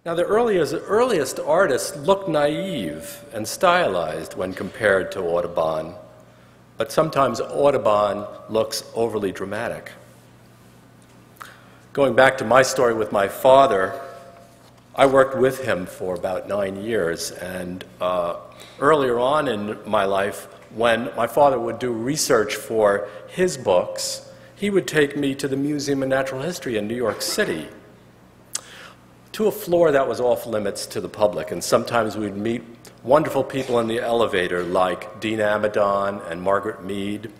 Now, the earliest artists looked naive and stylized when compared to Audubon, but sometimes Audubon looks overly dramatic. Going back to my story with my father, I worked with him for about 9 years, and earlier on in my life, when my father would do research for his books, he would take me to the Museum of Natural History in New York City, to a floor that was off limits to the public, and sometimes we'd meet wonderful people in the elevator like Dean Amidon and Margaret Mead.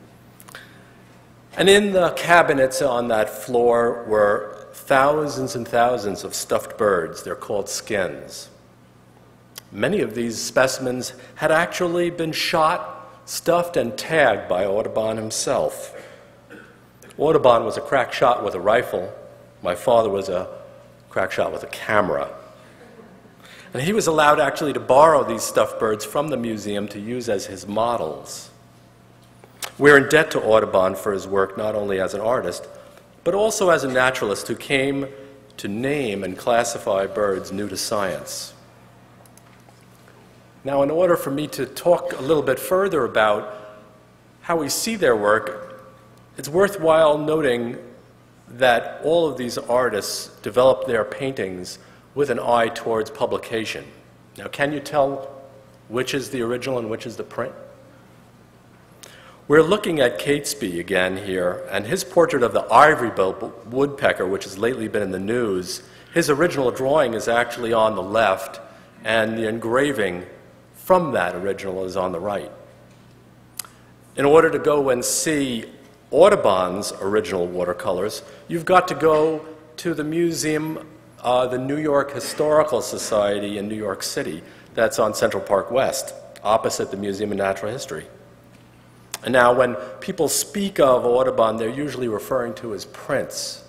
And in the cabinets on that floor were thousands and thousands of stuffed birds. They're called skins. Many of these specimens had actually been shot, stuffed, and tagged by Audubon himself. Audubon was a crack shot with a rifle. My father was a crack shot with a camera. And he was allowed actually to borrow these stuffed birds from the museum to use as his models. We're in debt to Audubon for his work not only as an artist, but also as a naturalist who came to name and classify birds new to science. Now, in order for me to talk a little bit further about how we see their work, it's worthwhile noting that all of these artists developed their paintings with an eye towards publication. Now, can you tell which is the original and which is the print? We're looking at Catesby again here, and his portrait of the ivory-billed woodpecker, which has lately been in the news, his original drawing is actually on the left, and the engraving from that original is on the right. In order to go and see Audubon's original watercolors, you've got to go to the museum, the New York Historical Society in New York City. That's on Central Park West, opposite the Museum of Natural History. And now when people speak of Audubon, they're usually referring to his prints.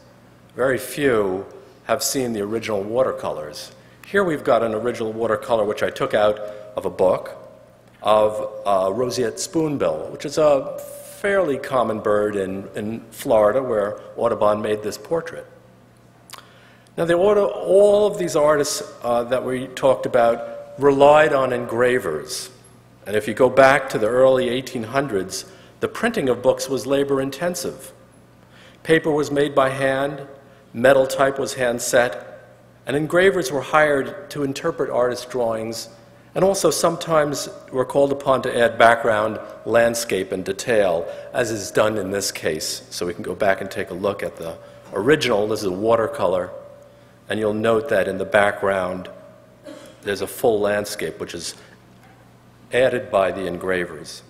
Very few have seen the original watercolors. Here we've got an original watercolor which I took out of a book of roseate spoonbill, which is a fairly common bird in Florida where Audubon made this portrait. Now, all of these artists that we talked about relied on engravers. And if you go back to the early 1800s, the printing of books was labor-intensive. Paper was made by hand, metal type was hand-set, and engravers were hired to interpret artists' drawings, and also sometimes were called upon to add background, landscape, and detail, as is done in this case. So we can go back and take a look at the original. This is a watercolor, and you'll note that in the background there's a full landscape, which is added by the engravers.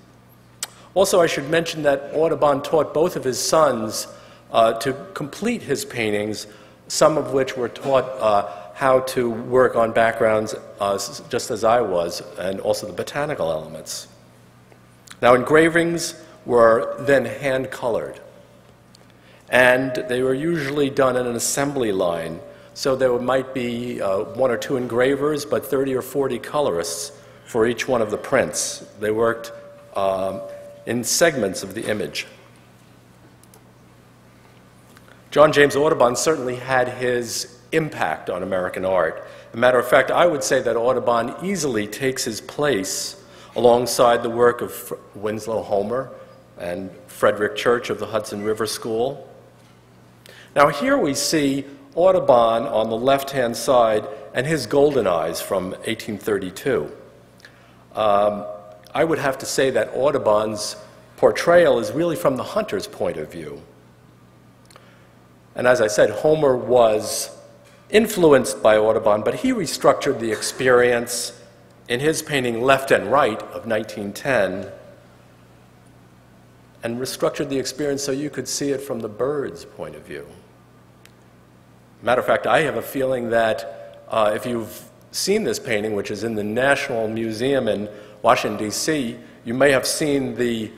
Also, I should mention that Audubon taught both of his sons to complete his paintings, some of which were taught how to work on backgrounds just as I was, and also the botanical elements. Now, engravings were then hand-colored, and they were usually done in an assembly line. So there might be 1 or 2 engravers, but 30 or 40 colorists for each one of the prints. They worked in segments of the image. John James Audubon certainly had his impact on American art. As a matter of fact, I would say that Audubon easily takes his place alongside the work of Winslow Homer and Frederick Church of the Hudson River School. Now here we see Audubon on the left-hand side and his Golden Eyes from 1832. I would have to say that Audubon's portrayal is really from the hunter's point of view. And as I said, Homer was influenced by Audubon, but he restructured the experience in his painting Left and Right of 1910 and restructured the experience so you could see it from the bird's point of view. Matter of fact, I have a feeling that if you've seen this painting, which is in the National Museum in Washington, D.C., you may have seen the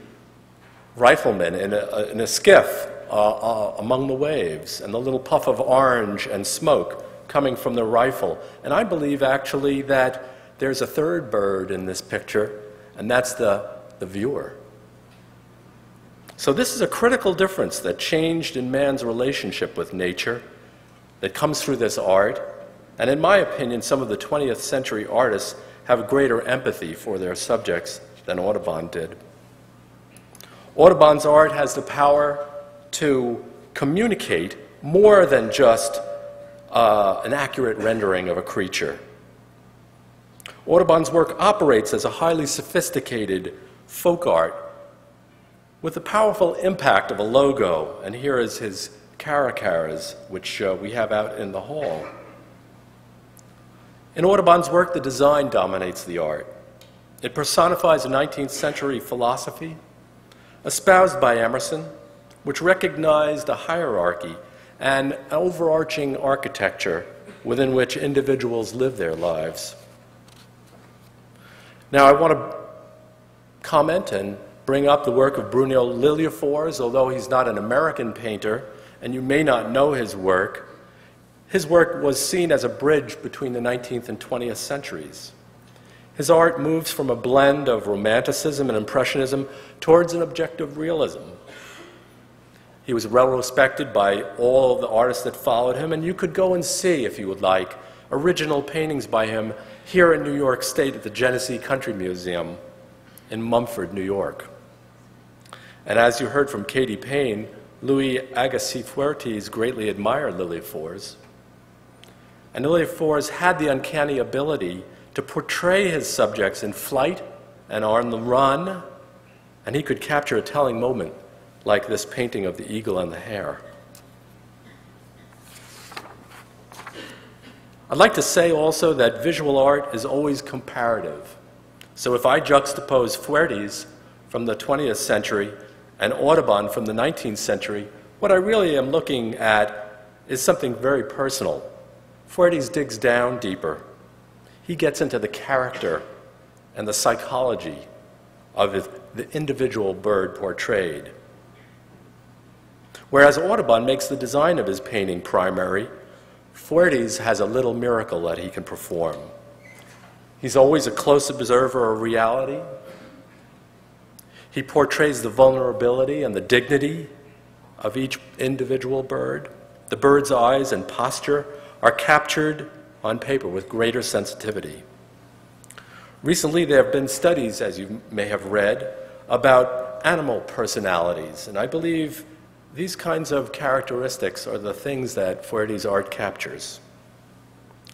rifleman in a skiff among the waves, and the little puff of orange and smoke coming from the rifle. And I believe actually that there's a third bird in this picture, and that's the viewer. So this is a critical difference that changed in man's relationship with nature that comes through this art. And in my opinion, some of the 20th century artists have greater empathy for their subjects than Audubon did. Audubon's art has the power to communicate more than just an accurate rendering of a creature. Audubon's work operates as a highly sophisticated folk art with the powerful impact of a logo. And here is his caracaras, which we have out in the hall. In Audubon's work, the design dominates the art. It personifies a 19th century philosophy espoused by Emerson, which recognized a hierarchy and an overarching architecture within which individuals live their lives. Now, I want to comment and bring up the work of Bruno Lilliefors. Although he's not an American painter, and you may not know his work was seen as a bridge between the 19th and 20th centuries. His art moves from a blend of Romanticism and Impressionism towards an objective realism. He was well respected by all of the artists that followed him, and you could go and see, if you would like, original paintings by him here in New York State at the Genesee Country Museum in Mumford, New York. And as you heard from Katie Payne, Louis Agassiz Fuertes greatly admired Lilliefors. And Lilliefors had the uncanny ability to portray his subjects in flight and on the run, and he could capture a telling moment like this painting of the eagle and the hare. I'd like to say also that visual art is always comparative. So if I juxtapose Fuertes from the 20th century and Audubon from the 19th century, what I really am looking at is something very personal. Fuertes digs down deeper. He gets into the character and the psychology of the individual bird portrayed. Whereas Audubon makes the design of his painting primary, Fuertes has a little miracle that he can perform. He's always a close observer of reality. He portrays the vulnerability and the dignity of each individual bird. The bird's eyes and posture are captured on paper with greater sensitivity. Recently, there have been studies, as you may have read, about animal personalities, and I believe these kinds of characteristics are the things that Fuertes' art captures.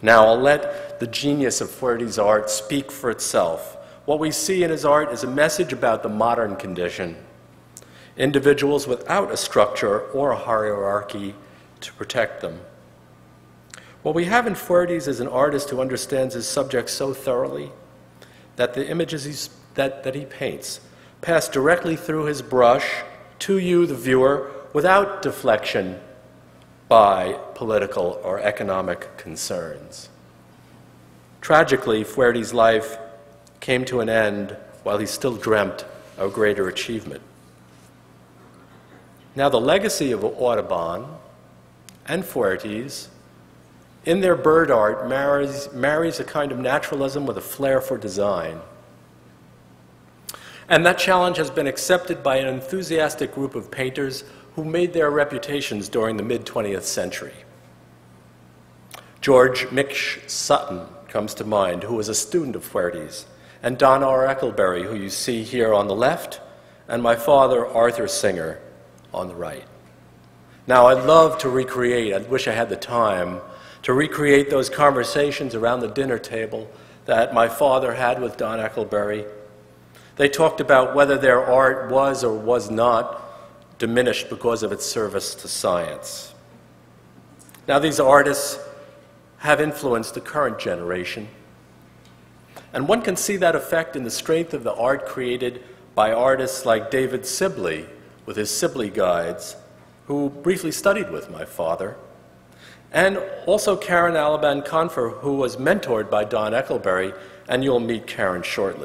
Now, I'll let the genius of Fuertes' art speak for itself. What we see in his art is a message about the modern condition, individuals without a structure or a hierarchy to protect them. What we have in Fuertes is an artist who understands his subject so thoroughly that the images that he paints pass directly through his brush to you, the viewer, without deflection by political or economic concerns. Tragically, Fuertes' life came to an end while he still dreamt of greater achievement. Now, the legacy of Audubon and Fuertes in their bird art marries a kind of naturalism with a flair for design. And that challenge has been accepted by an enthusiastic group of painters who made their reputations during the mid-20th century. George Mitch Sutton comes to mind, who was a student of Fuertes, and Don R. Eckelberry, who you see here on the left, and my father, Arthur Singer, on the right. Now, I'd love to recreate, I wish I had the time, to recreate those conversations around the dinner table that my father had with Don Eckelberry. They talked about whether their art was or was not diminished because of its service to science. Now, these artists have influenced the current generation, and one can see that effect in the strength of the art created by artists like David Sibley with his Sibley Guides, who briefly studied with my father, and also Karen Alaban Confer, who was mentored by Don Eckelberry, and you'll meet Karen shortly.